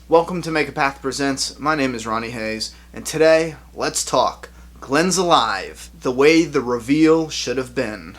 Welcome to Make a Path Presents. My name is Ronnie Hayes, and today, let's talk Glenn's alive, the way the reveal should have been.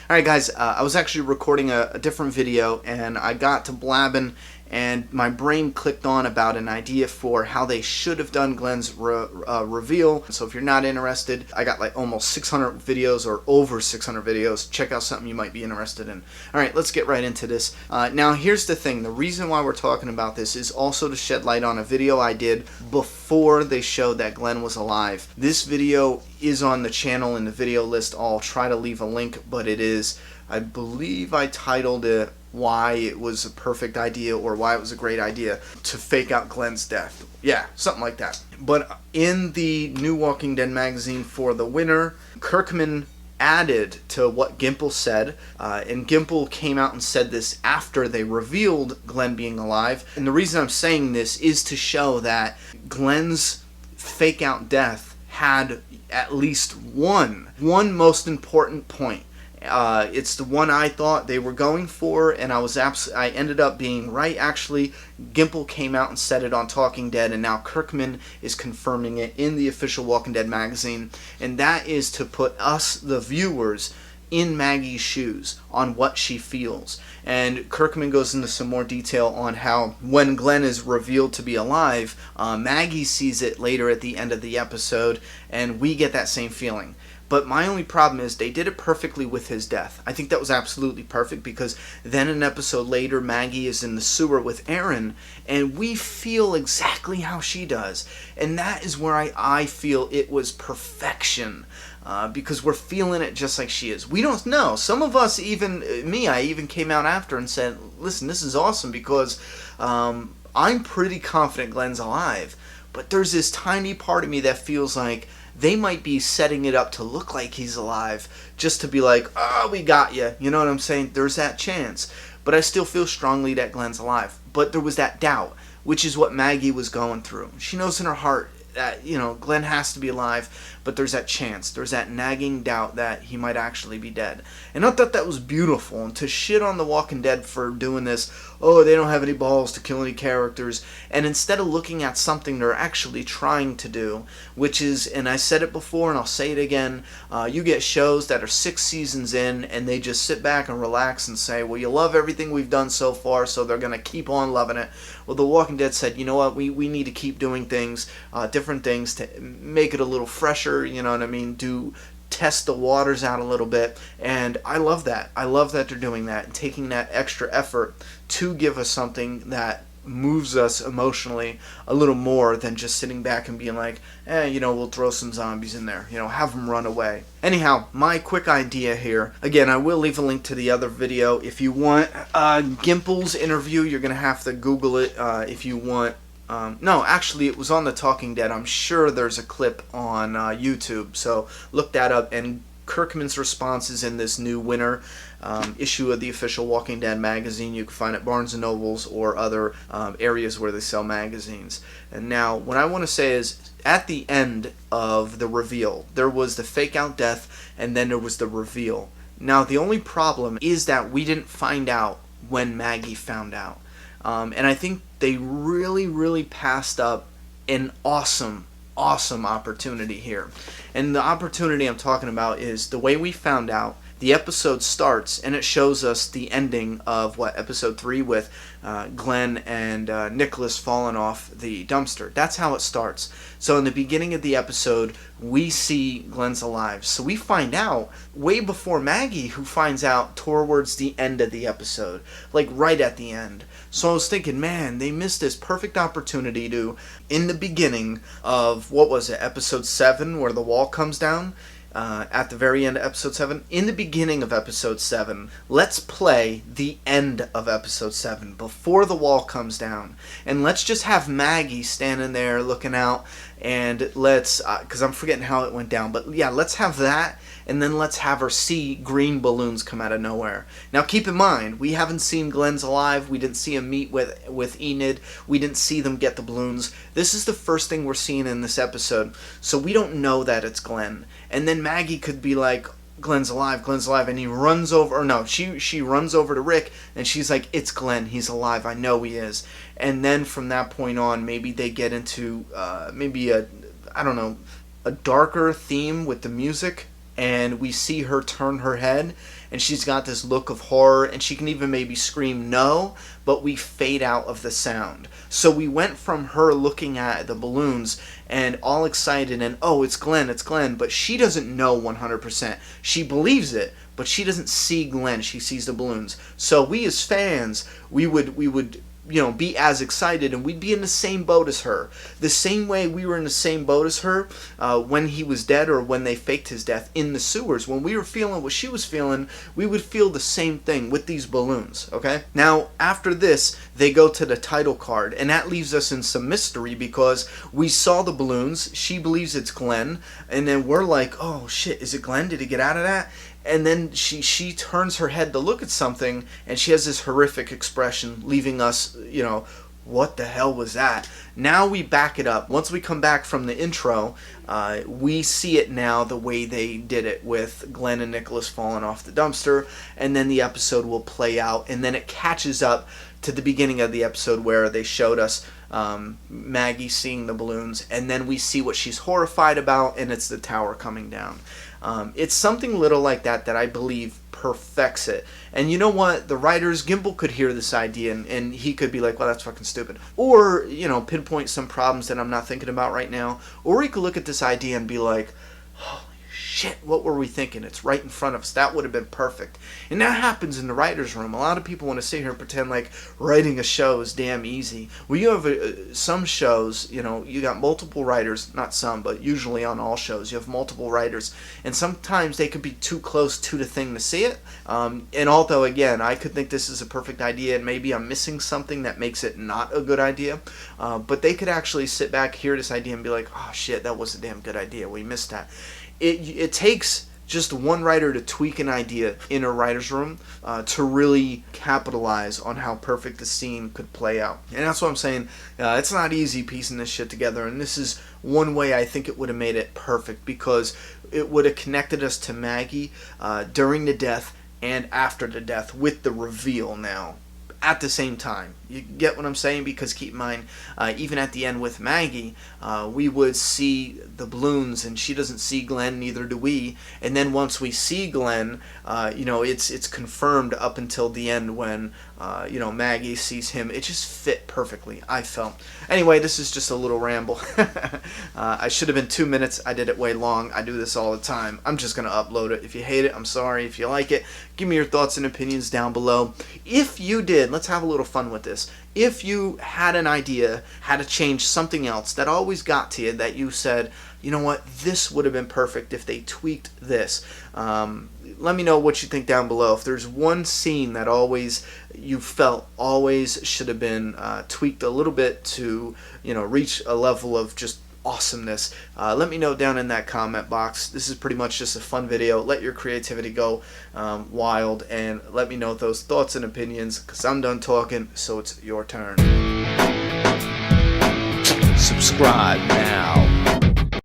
Alright guys, I was actually recording a different video, and I got to blabbing, and my brain clicked on about an idea for how they should have done Glenn's reveal. So if you're not interested, I got like almost 600 videos or over 600 videos. Check out something you might be interested in. Alright, let's get right into this. Now here's the thing. The reason why we're talking about this is also to shed light on a video I did before they showed that Glenn was alive. This video is on the channel in the video list. I'll try to leave a link, but it is, I believe I titled it why it was a perfect idea or why it was a great idea to fake out Glenn's death. Yeah, something like that. But in the new Walking Dead magazine for the winter, Kirkman added to what Gimple said, and Gimple came out and said this after they revealed Glenn being alive. And the reason I'm saying this is to show that Glenn's fake out death had at least one most important point. It's the one I thought they were going for, and I ended up being right. Actually, Gimple came out and said it on Talking Dead, and now Kirkman is confirming it in the official Walking Dead magazine, and that is to put us, the viewers, in Maggie's shoes on what she feels. And Kirkman goes into some more detail on how when Glenn is revealed to be alive, Maggie sees it later at the end of the episode, and we get that same feeling. But my only problem is they did it perfectly with his death. I think that was absolutely perfect, because then an episode later, Maggie is in the sewer with Aaron, and we feel exactly how she does. And that is where I feel it was perfection, because we're feeling it just like she is. We don't know. Some of us, even me, I even came out after and said, listen, this is awesome, because I'm pretty confident Glenn's alive. But there's this tiny part of me that feels like they might be setting it up to look like he's alive, just to be like, oh, we got you. You know what I'm saying? There's that chance. But I still feel strongly that Glenn's alive. But there was that doubt, which is what Maggie was going through. She knows in her heart that, Glenn has to be alive, but there's that chance. There's that nagging doubt that he might actually be dead. And I thought that was beautiful. And to shit on The Walking Dead for doing this, oh, they don't have any balls to kill any characters, and instead of looking at something they're actually trying to do, which is, and I said it before and I'll say it again, you get shows that are 6 seasons in and they just sit back and relax and say, well, you love everything we've done so far, so they're going to keep on loving it. Well, The Walking Dead said, you know what, we need to keep doing things, different things to make it a little fresher, you know what I mean, test the waters out a little bit, and I love that. I love that they're doing that and taking that extra effort to give us something that moves us emotionally a little more than just sitting back and being like, we'll throw some zombies in there, have them run away. Anyhow, my quick idea here, again, I will leave a link to the other video. If you want Gimple's interview, you're going to have to Google it. If you want no, actually, it was on the Talking Dead. I'm sure there's a clip on YouTube, so look that up. And Kirkman's response is in this new winter issue of the official Walking Dead magazine. You can find it at Barnes & Nobles or other areas where they sell magazines. And now, what I want to say is, at the end of the reveal, there was the fake out death, and then there was the reveal. Now, the only problem is that we didn't find out when Maggie found out. And I think they really passed up an awesome opportunity here. And the opportunity I'm talking about is the way we found out. The episode starts and it shows us the ending of episode 3 with Glenn and Nicholas falling off the dumpster. That's how it starts. So in the beginning of the episode, we see Glenn's alive. So we find out way before Maggie, who finds out towards the end of the episode, like right at the end. So I was thinking, man, they missed this perfect opportunity to, in the beginning of, episode 7, where the wall comes down, at the very end of episode 7, in the beginning of episode 7, let's play the end of episode 7, before the wall comes down, and let's just have Maggie standing there looking out, and let's, because I'm forgetting how it went down, but yeah, let's have that, and then let's have her see green balloons come out of nowhere. Now keep in mind, we haven't seen Glenn's alive, we didn't see him meet with Enid, we didn't see them get the balloons. This is the first thing we're seeing in this episode, so we don't know that it's Glenn. And then Maggie could be like, Glenn's alive, Glenn's alive, and he runs over, or no, she runs over to Rick, and she's like, it's Glenn, he's alive, I know he is. And then from that point on, maybe they get into maybe I don't know, a darker theme with the music, and we see her turn her head, and she's got this look of horror, and she can even maybe scream no, but we fade out of the sound. So we went from her looking at the balloons and all excited and, oh, it's Glenn, but she doesn't know 100%. She believes it, but she doesn't see Glenn, she sees the balloons. So we as fans, we would be as excited, and we'd be in the same boat as her. The same way we were in the same boat as her when he was dead, or when they faked his death in the sewers. When we were feeling what she was feeling, we would feel the same thing with these balloons, okay? Now, after this, they go to the title card, and that leaves us in some mystery, because we saw the balloons, she believes it's Glenn, and then we're like, oh shit, is it Glenn? Did he get out of that? And then she turns her head to look at something, and she has this horrific expression, leaving us, what the hell was that? Now we back it up. Once we come back from the intro, we see it now the way they did it, with Glenn and Nicholas falling off the dumpster, and then the episode will play out, and then it catches up to the beginning of the episode where they showed us Maggie seeing the balloons, and then we see what she's horrified about, and it's the tower coming down. It's something little like that I believe perfects it. And you know what? The writers, Gimbel could hear this idea, and he could be like, well, that's fucking stupid. Or, pinpoint some problems that I'm not thinking about right now. Or he could look at this idea and be like, holy shit, what were we thinking? It's right in front of us. That would have been perfect. And that happens in the writer's room. A lot of people want to sit here and pretend like writing a show is damn easy. Well, you have some shows, you got multiple writers, not some, but usually on all shows, you have multiple writers. And sometimes they could be too close to the thing to see it. And although, again, I could think this is a perfect idea, and maybe I'm missing something that makes it not a good idea, but they could actually sit back, hear this idea, and be like, oh shit, that was a damn good idea. We missed that. It takes just one writer to tweak an idea in a writer's room to really capitalize on how perfect the scene could play out. And that's what I'm saying. It's not easy piecing this shit together, and this is one way I think it would have made it perfect, because it would have connected us to Maggie during the death and after the death, with the reveal now at the same time. You get what I'm saying? Because keep in mind, even at the end with Maggie, we would see the balloons, and she doesn't see Glenn, neither do we. And then once we see Glenn, it's confirmed up until the end when Maggie sees him. It just fit perfectly, I felt. Anyway, this is just a little ramble. I should have been 2 minutes. I did it way long. I do this all the time. I'm just going to upload it. If you hate it, I'm sorry. If you like it, give me your thoughts and opinions down below. If you did, let's have a little fun with this. If you had an idea, had to change something else that always got to you, that you said, you know what, this would have been perfect if they tweaked this. Let me know what you think down below. If there's one scene that you felt always should have been tweaked a little bit to, reach a level of just awesomeness, let me know down in that comment box. This is pretty much just a fun video. Let your creativity go wild, and let me know those thoughts and opinions, because I'm done talking, so it's your turn. Subscribe now.